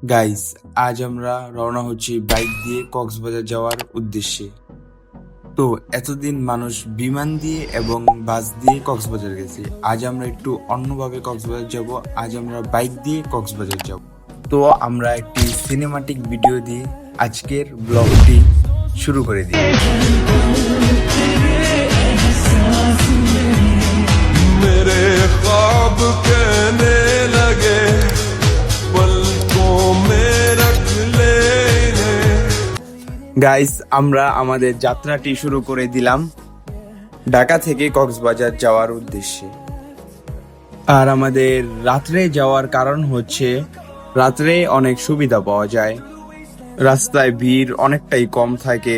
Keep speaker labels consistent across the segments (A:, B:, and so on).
A: Guys, আজ আমরা রওনা হচ্ছি বাইক দিয়ে কক্সবাজার যাওয়ার উদ্দেশ্যে। তো এতদিন মানুষ বিমান দিয়ে এবং বাস দিয়ে কক্সবাজার গেছে। আজ আমরা একটু অন্যভাবে কক্সবাজার যাব। আজ আমরা বাইক দিয়ে কক্সবাজার যাব। তো আমরা একটি সিনেমাটিক ভিডিও দিয়ে আজকের ব্লগটি শুরু করে দিই।
B: मेरे ख्वाब कहने लगे पलकों में रख ले
A: গাইস, আমরা আমাদের যাত্রাটি শুরু করে দিলাম ঢাকা থেকে কক্সবাজার যাওয়ার উদ্দেশ্যে। আর আমাদের রাত্রে যাওয়ার কারণ হচ্ছে রাত্রে অনেক সুবিধা পাওয়া যায়, রাস্তায় ভিড় অনেকটাই কম থাকে,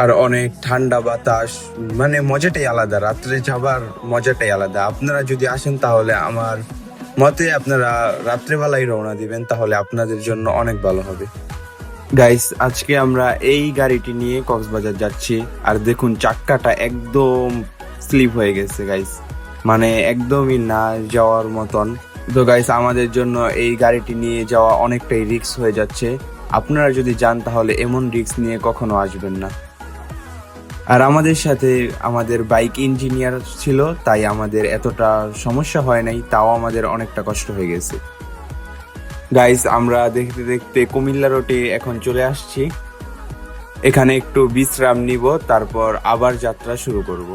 A: আর অনেক ঠান্ডা বাতাস, মানে মজাটাই আলাদা। রাত্রে যাবার মজাটাই আলাদা। আপনারা যদি আসেন তাহলে আমার মতে আপনারা রাত্রেবেলায় রওনা দিবেন, তাহলে আপনাদের জন্য অনেক ভালো হবে। গাইস, আজকে আমরা এই গাড়িটি নিয়ে কক্সবাজার যাচ্ছি। আর দেখুন, চাক্কাটা একদম স্লিপ হয়ে গেছে গাইস, মানে একদমই না যাওয়ার মতন। তো গাইস, আমাদের জন্য এই গাড়িটি নিয়ে যাওয়া অনেকটাই রিস্ক হয়ে যাচ্ছে। আপনারা যদি যান তাহলে এমন রিস্ক নিয়ে কখনো আসবেন না। আর আমাদের সাথে আমাদের বাইক ইঞ্জিনিয়ার ছিল, তাই আমাদের এতটা সমস্যা হয় নাই, তাও আমাদের অনেকটা কষ্ট হয়ে গেছে। গাইস, আমরা দেখতে দেখতে কুমিল্লা রোডে এখন চলে আসছি। এখানে একটু বিশ্রাম নিব, তারপর আবার যাত্রা শুরু করব।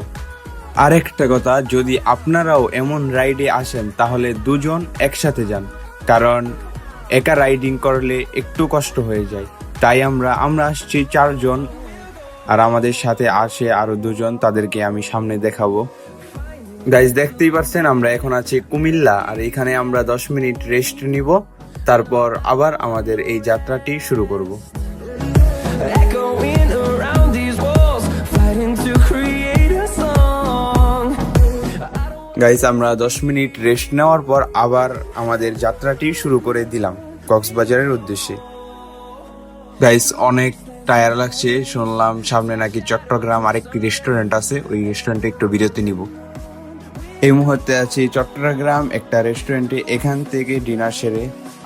A: আরেকটা কথা, যদি আপনারাও এমন রাইডে আসেন তাহলে দুজন একসাথে যান, কারণ একা রাইডিং করলে একটু কষ্ট হয়ে যায়। তাই আমরা আসছি 4 জন, আর আমাদের সাথে আসে আরো 2 জন, তাদেরকে আমি সামনে দেখাবো। গাইস, দেখতেই পারছেন আমরা এখন আছি কুমিল্লা, আর এখানে আমরা 10 মিনিট রেস্ট নিব, তারপর আবার আমাদের এই যাত্রাটি শুরু করব।
C: Echoing around these walls, fighting to create a song.
A: Guys, আমরা 10 মিনিট রেস্ট নেওয়ার পর আবার আমাদের যাত্রাটি শুরু করে দিলাম কক্সবাজারের উদ্দেশ্যে। গাইস, অনেক টায়ার লাগছে, শুনলাম সামনে নাকি চট্টগ্রাম আরেকটি রেস্টুরেন্ট আছে, ওই রেস্টুরেন্টে একটু বিরতি নিব। এই মুহূর্তে আছি চট্টগ্রাম একটা রেস্টুরেন্টে, এখান থেকে ডিনার সেরে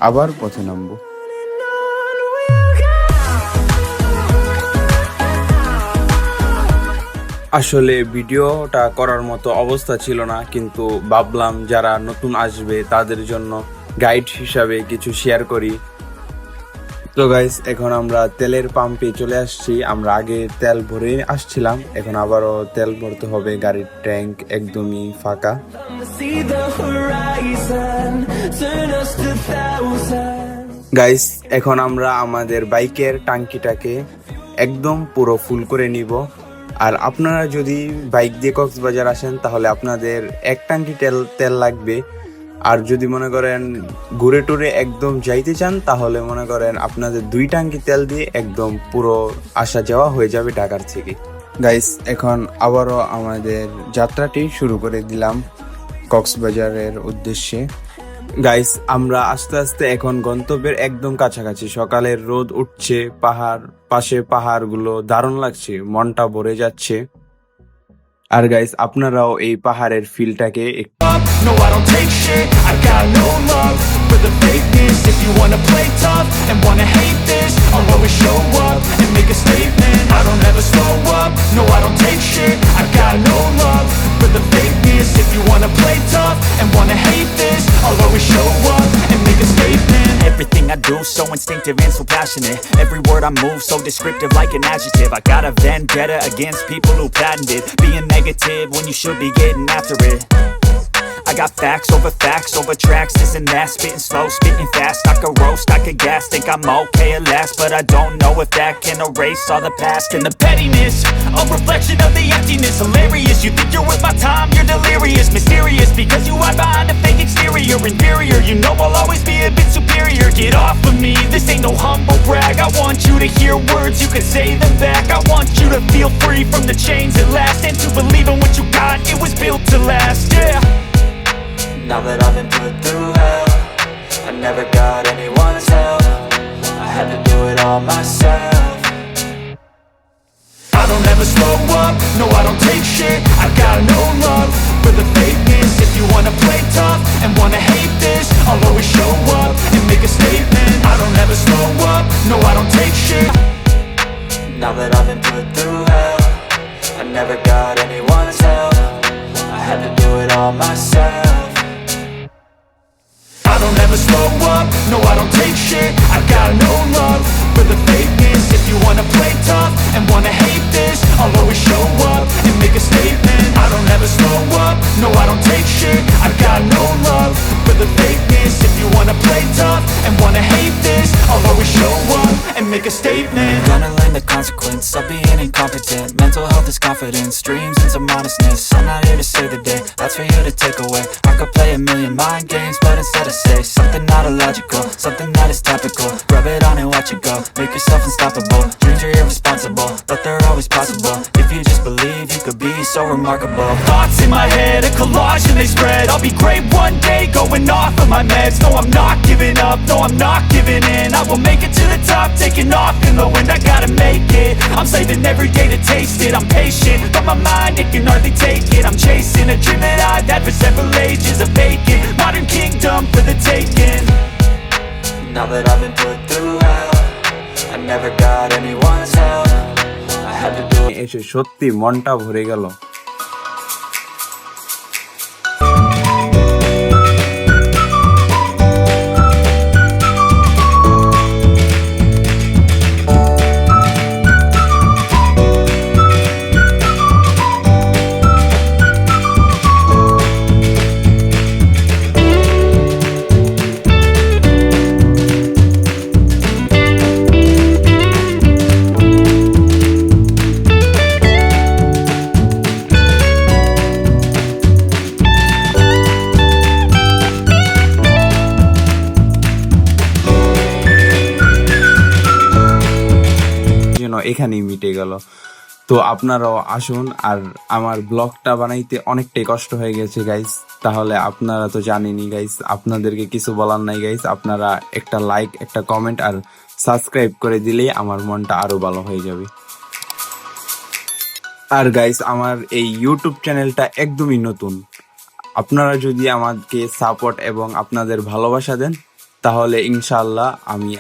A: আবার পথে নামবো। আসলে ভিডিওটা করার মতো অবস্থা ছিল না, কিন্তু ভাবলাম যারা নতুন আসবে তাদের জন্য গাইড হিসাবে কিছু শেয়ার করি। তো গাইস, এখন আমরা তেলের পাম্পে চলে আসছি। আমরা আগে তেল ভরে আসছিলাম, এখন আবারও তেল ভরতে হবে। গাড়ির ট্যাঙ্ক একদমই ফাঁকা।
C: See the horizon, turn us to thousands.
A: Guys, এখন আমরা আমাদের বাইকের টাঙ্কিটাকে একদম পুরো ফুল করে নিব। আর আপনারা যদি বাইক দিয়ে কক্সবাজার আসেন তাহলে আপনাদের 1 টাঙ্কি তেল লাগবে। আর যদি মনে করেন ঘুরে টুরে একদম যাইতে চান তাহলে মনে করেন আপনাদের 2 টাঙ্কি তেল দিয়ে একদম পুরো আসা যাওয়া হয়ে যাবে ঢাকার থেকে। গাইস, এখন আবারও আমাদের যাত্রাটি শুরু করে দিলাম কক্সবাজারের উদ্দেশ্যে। গাইস, আমরা আস্তে আস্তে এখন গন্তব্যের একদম কাছাকাছি। সকালের রোদ উঠছে, পাশে পাহাড়গুলো দারুণ লাগছে, মনটা ভরে যাচ্ছে। আর গাইস, আপনারাও এই পাহাড়ের ফিলটাকে
C: No, I don't take shit, I got no love for the fakeness. If you wanna play tough and wanna hate this, I'll always show up and make a statement. I don't ever slow up, no, I don't take shit, I got no love for the fakeness. If you wanna play tough and wanna hate this, I'll always show up and make a statement.
D: Everything I do so instinctive and so passionate. Every word I move so descriptive like an adjective. I got a vendetta against people who patented being negative when you should be getting after it. I got facts over tracks, this and that. Spitting slow, spitting fast, I could roast, I could gas. Think I'm okay at last, but I don't know if that can erase all the past. And the pettiness, a reflection of the emptiness. Hilarious, you think you're worth my time, you're delirious. Mysterious, because you hide behind a fake exterior. Inferior, you know I'll always be a bit superior. Get off of me, this ain't no humble brag. I want you to hear words, you can say them back. I want you to feel free from the chains at last, and to believe in what you got, it was built to last, yeah. Now that I've been put through hell, I never got anyone's help. I had to do it all myself.
C: I don't ever slow up, no, I don't take shit, I got no love for the fakeness. If you wanna play tough and wanna hate this, I'll always show up and make a statement. I don't and wanna hate this, I'll always show up and make a statement.
D: Gonna learn the consequence of being incompetent. Mental health is confidence, dreams and some modestness. I'm not here to save the day, that's for you to take away. I could play a million mind games, but instead I say something not illogical, something that is topical. Rub it on and watch it go, make yourself unstoppable. Dreams are irresponsible, but they're always possible. If you just believe, you could be so remarkable.
C: Thoughts in my head, a collage and they spread. I'll be great one day, going off of my meds. No, I'm not giving up, no, I'm not giving in. I will make it to the top, taking off in the wind. I gotta make it, I'm saving every day to taste it. I'm patient, but my mind, it can hardly take it. I'm chasing a dream that I've had for several ages. A vacant, modern kingdom for the taking.
D: Now that I've been put through hell, I never got anyone's help. I had to do it.
A: এসে সত্যি মনটা ভরে গেল। এখানেই মিটে গেল। তো আপনারাও আসুন, আর আমার ব্লগটা বানাইতে অনেকটাই কষ্ট হয়ে গেছে গাইস, তাহলে আপনারা তো জানেনই গাইস, আপনাদেরকে কিছু বলার নাই গাইস, আপনারা একটা লাইক, একটা কমেন্ট আর সাবস্ক্রাইব করে দিলেই আমার মনটা আরো ভালো হয়ে যাবে। আর গাইস, আমার এই ইউটিউব চ্যানেলটা একদমই নতুন, আপনারা যদি আমাকে সাপোর্ট এবং আপনাদের ভালোবাসা দেন তাহলে ইনশাআল্লাহ আমি